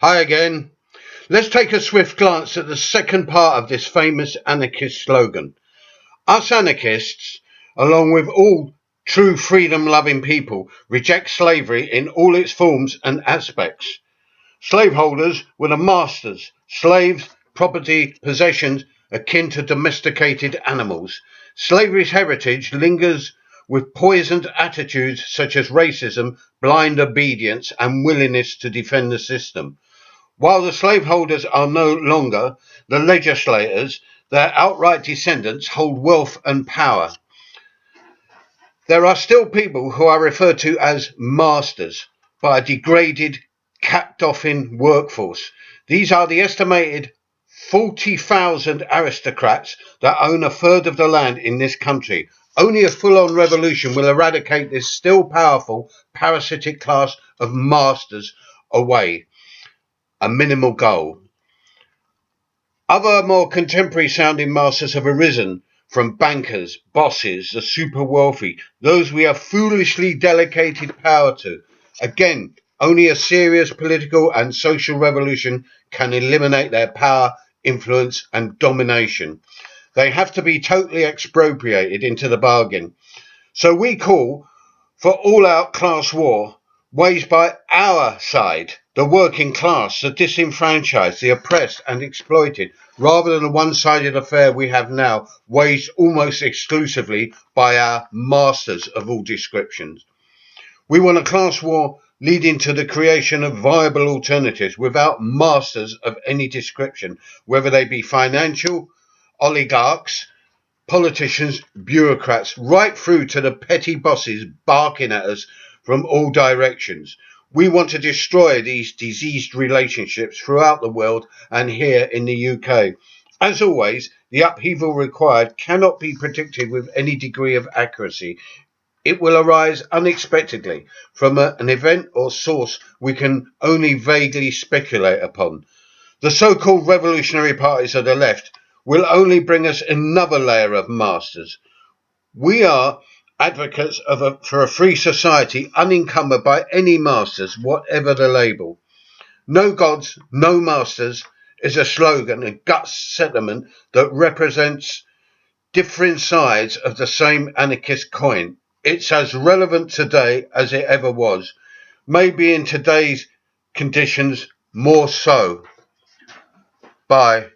Hi again. Let's take a swift glance at the second part of this famous anarchist slogan. Us anarchists, along with all true freedom-loving people, reject slavery in all its forms and aspects. Slaveholders were the masters, slaves, property, possessions, akin to domesticated animals. Slavery's heritage lingers with poisoned attitudes such as racism, blind obedience, and willingness to defend the system. While the slaveholders are no longer the legislators, their outright descendants hold wealth and power. There are still people who are referred to as masters by a degraded, capped-off-in workforce. These are the estimated 40,000 aristocrats that own a third of the land in this country. Only a full-on revolution will eradicate this still powerful, parasitic class of masters away. A minimal goal. Other more contemporary sounding masters have arisen from bankers, bosses, the super wealthy, those we have foolishly delegated power to. Again, only a serious political and social revolution can eliminate their power, influence, and domination. They have to be totally expropriated into the bargain. So we call for all-out class war waged by our side, the working class, the disenfranchised, the oppressed and exploited, rather than the one-sided affair we have now, waged almost exclusively by our masters of all descriptions. We want a class war leading to the creation of viable alternatives without masters of any description, whether they be financial, oligarchs, politicians, bureaucrats, right through to the petty bosses barking at us from all directions. We want to destroy these diseased relationships throughout the world and here in the UK. As always, the upheaval required cannot be predicted with any degree of accuracy. It will arise unexpectedly from an event or source we can only vaguely speculate upon. The so-called revolutionary parties of the left will only bring us another layer of masters. We are advocates for a free society unencumbered by any masters, whatever the label. No gods, no masters is a slogan, a gut sentiment that represents different sides of the same anarchist coin. It's as relevant today as it ever was. Maybe in today's conditions more so. Bye.